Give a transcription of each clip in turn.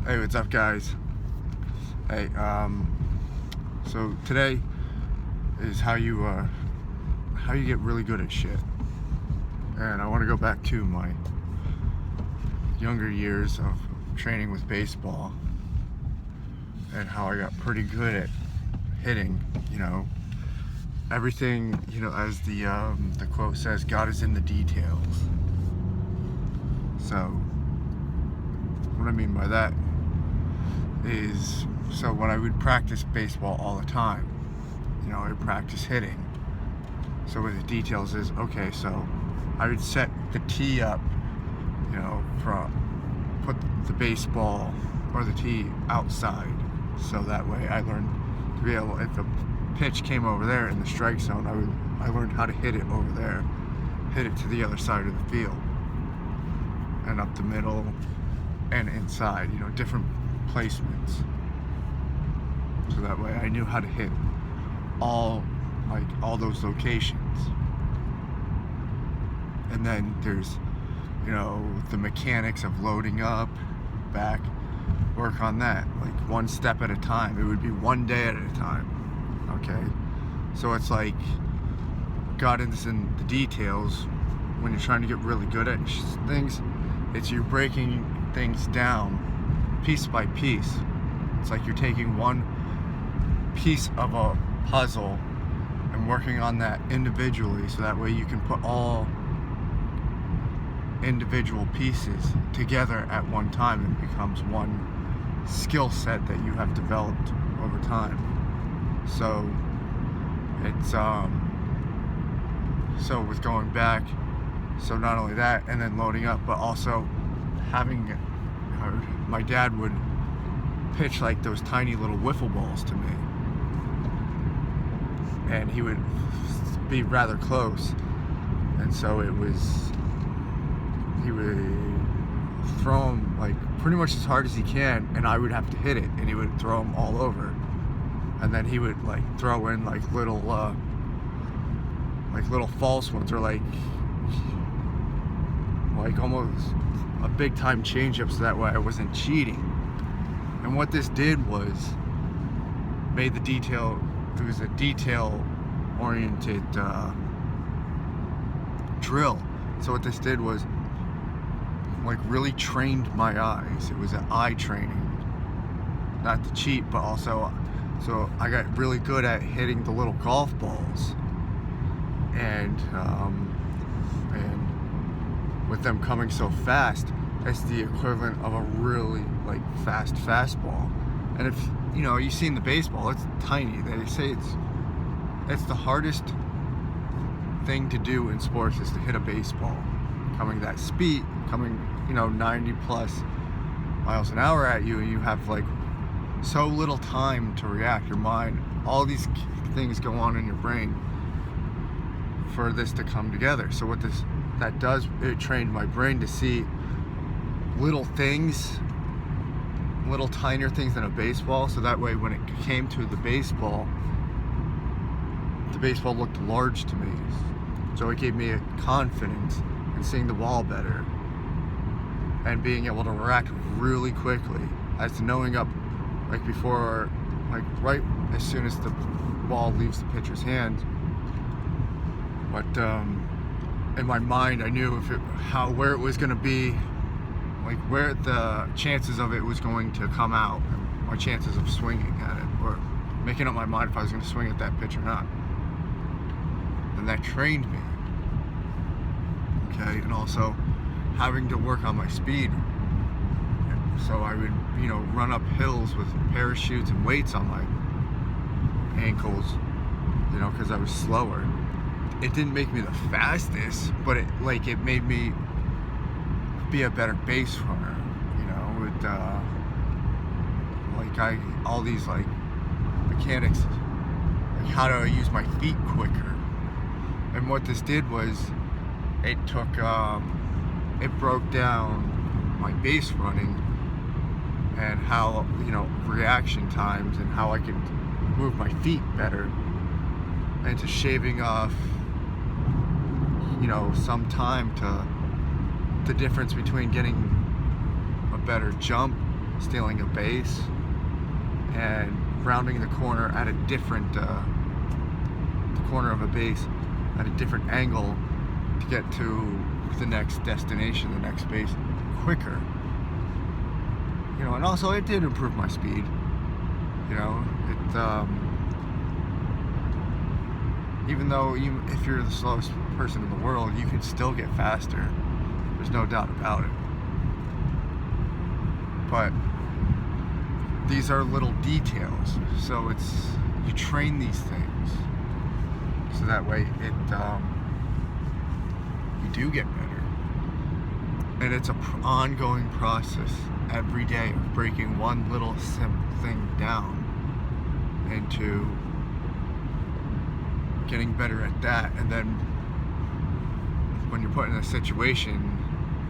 Hey, what's up, guys? Hey, so today is how you get really good at shit. And I want to go back to my younger years of training with baseball and how I got pretty good at hitting, everything, as the quote says, God is in the details. So what I mean by that is, so when I would practice baseball all the time, I would practice hitting. So what the details is, okay, so I would set the tee up, put the baseball or the tee outside, so that way I learned to be able, if the pitch came over there in the strike zone, I learned how to hit it over there, hit it to the other side of the field, and up the middle and inside, different placements. So that way I knew how to hit all those locations. And then there's, the mechanics of loading up, back, work on that, like one step at a time. It would be one day at a time, okay? So it's like, God is in the details. When you're trying to get really good at things, it's you breaking things down piece by piece. It's like you're taking one piece of a puzzle and working on that individually, so that way you can put all individual pieces together at one time and it becomes one skill set that you have developed over time. So it's so with going back, so not only that and then loading up, but also having my dad would pitch like those tiny little wiffle balls to me, and he would be rather close, and so he would throw them like pretty much as hard as he can, and I would have to hit it, and he would throw them all over, and then he would like throw in like little false ones, or like almost a big time changeup, so that way I wasn't cheating. And what this did was made the detail, it was a detail oriented drill. So what this did was like really trained my eyes. It was an eye training, not to cheat, but also, so I got really good at hitting the little golf balls, and with them coming so fast, it's the equivalent of a really fast fastball. And if you've seen the baseball, it's tiny. They say it's the hardest thing to do in sports is to hit a baseball coming that speed, coming 90 plus miles an hour at you, and you have so little time to react. Your mind, all these things go on in your brain for this to come together. So what that does, it trained my brain to see little things, little tinier things than a baseball, so that way when it came to the baseball looked large to me. So it gave me a confidence in seeing the ball better and being able to react really quickly, as to knowing up before, right as soon as the ball leaves the pitcher's hand. But in my mind, I knew where it was going to be, where the chances of it was going to come out, and my chances of swinging at it, or making up my mind if I was going to swing at that pitch or not. And that trained me. Okay, and also having to work on my speed. So I would, run up hills with parachutes and weights on my ankles, because I was slower. It didn't make me the fastest, but it made me be a better base runner, all these mechanics, how do I use my feet quicker. And what this did was it broke down my base running and how, reaction times and how I could move my feet better, and to shaving off, some time to the difference between getting a better jump stealing a base and rounding the corner at a different the corner of a base at a different angle to get to the next destination, the next base, quicker. You know, and also it did improve my speed. You know, even though if you're the slowest person in the world, you can still get faster. There's no doubt about it. But these are little details, so you train these things, so that way you do get better. And it's an ongoing process every day of breaking one little simple thing down into getting better at that, and then when you're put in a situation,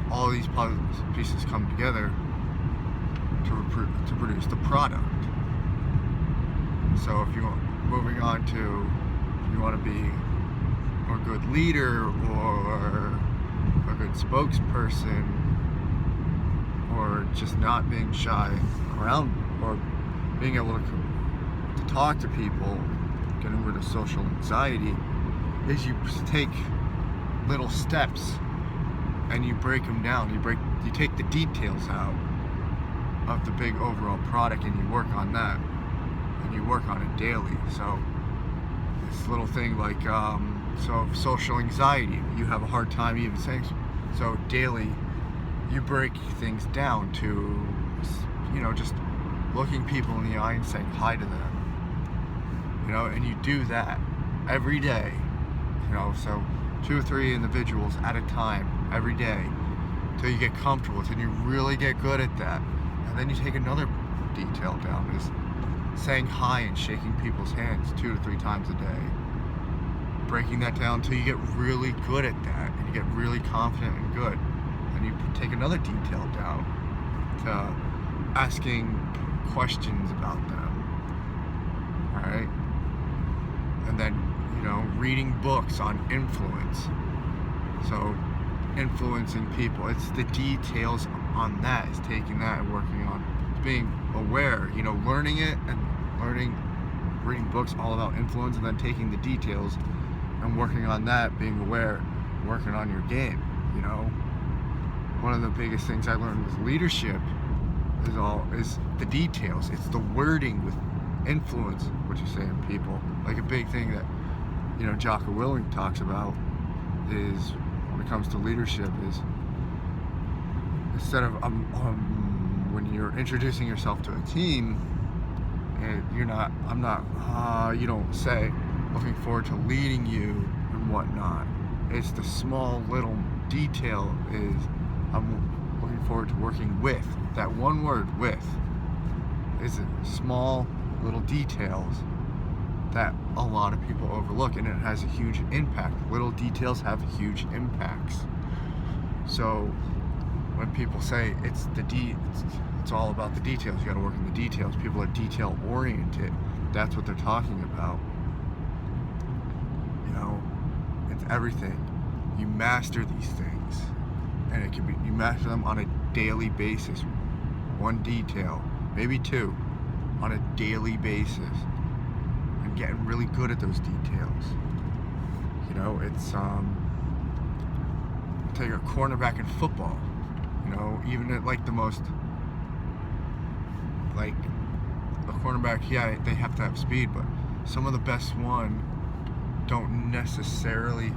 all these puzzle pieces come together to produce the product. So if you're moving on to, if you want to be a good leader or a good spokesperson, or just not being shy around, or being able to talk to people, getting rid of social anxiety, is you take little steps and you break them down. You take the details out of the big overall product and you work on that, and you work on it daily. So this little thing like so social anxiety, you have a hard time even saying, so daily you break things down to, you know, just looking people in the eye and saying hi to them, you know, and you do that every day, you know, so 2 or 3 individuals at a time every day till you get comfortable, till you really get good at that. And then you take another detail down, is saying hi and shaking people's hands 2 to 3 times a day, breaking that down till you get really good at that and you get really confident and good. And you take another detail down to asking questions about them, alright? And then, you know, reading books on influence. So, influencing people. It's the details on that, is taking that and working on being aware, you know, learning it and reading books all about influence, and then taking the details and working on that, being aware, working on your game, you know. One of the biggest things I learned with leadership is the details. It's the wording with influence, what you say in people. Like a big thing that, you know, Jocko Willink talks about is, when it comes to leadership, is instead of when you're introducing yourself to a team, you don't say looking forward to leading you and whatnot. It's the small little detail, is I'm looking forward to working with. That one word, with, is small little details that a lot of people overlook, and it has a huge impact. Little details have huge impacts. So when people say it's all about the details, you got to work in the details, people are detail oriented, that's what they're talking about. You know, it's everything. You master these things, and it can be, you master them on a daily basis, one detail, maybe 2, on a daily basis, and getting really good at those details. You know, it's take a cornerback in football, you know, even at like the most, like a cornerback, yeah, they have to have speed, but some of the best one don't necessarily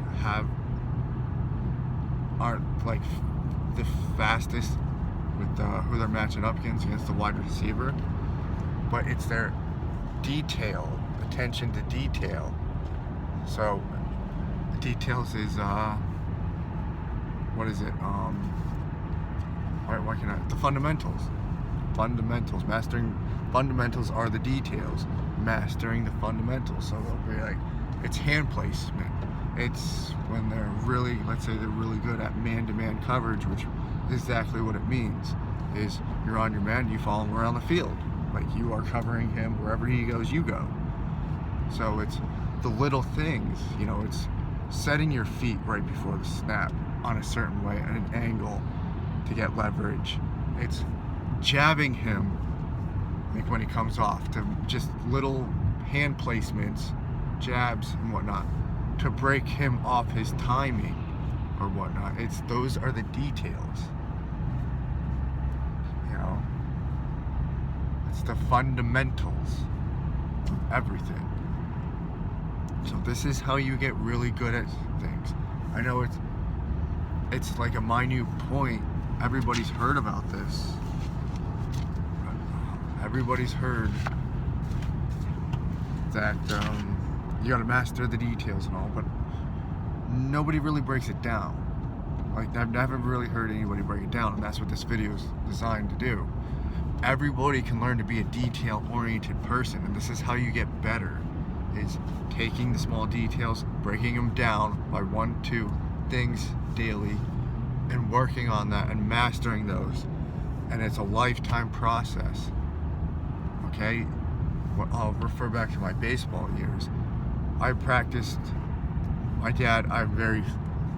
aren't like the fastest with who they're matching up against the wide receiver, but it's their attention to detail. So the details is what is it? The fundamentals. Mastering fundamentals are the details. Mastering the fundamentals. So they'll be like, it's hand placement. It's when they're really, let's say they're really good at man-to-man coverage, which is exactly what it means. Is you're on your man, you follow him around the field. Like you are covering him wherever he goes, you go. So it's the little things, you know, it's setting your feet right before the snap on a certain way, at an angle to get leverage. It's jabbing him, like when he comes off, to just little hand placements, jabs and whatnot, to break him off his timing or whatnot. Those are the details. You know, it's the fundamentals of everything. So this is how you get really good at things. I know it's like a minute point. Everybody's heard about this. Everybody's heard that you gotta master the details and all, but nobody really breaks it down. Like, I've never really heard anybody break it down, and that's what this video is designed to do. Everybody can learn to be a detail-oriented person, and this is how you get better, is taking the small details, breaking them down by 1-2 things daily, and working on that and mastering those. And it's a lifetime process. Okay? I'll refer back to my baseball years. I practiced, my dad, I'm very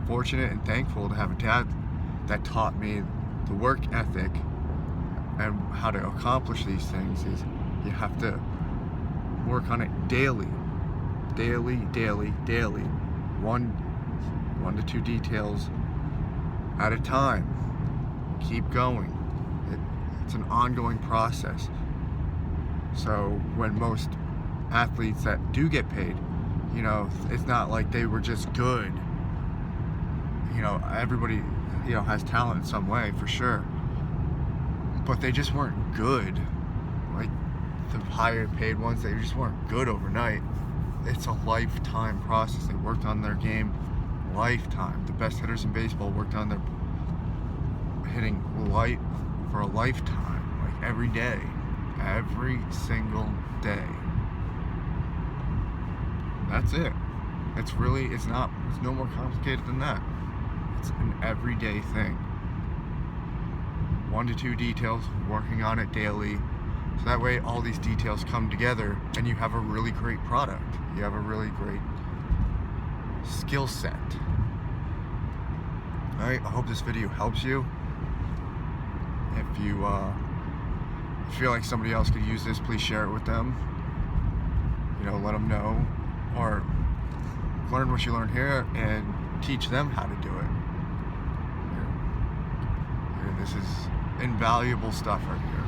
fortunate and thankful to have a dad that taught me the work ethic and how to accomplish these things. Is you have to work on it daily. Daily. 1 to 2 details at a time. Keep going. It's an ongoing process. So when most athletes that do get paid, you know, it's not like they were just good. You know, everybody, you know, has talent in some way, for sure. But they just weren't good. Like the higher paid ones, they just weren't good overnight. It's a lifetime process. They worked on their game lifetime. The best hitters in baseball worked on their hitting light for a lifetime, like every day. Every single day. That's it. It's no more complicated than that. It's an everyday thing. 1 to 2 details, working on it daily. So that way all these details come together and you have a really great product. You have a really great skill set. Alright, I hope this video helps you. If you feel like somebody else could use this, please share it with them. You know, let them know, or learn what you learned here and teach them how to do it. This is invaluable stuff right here.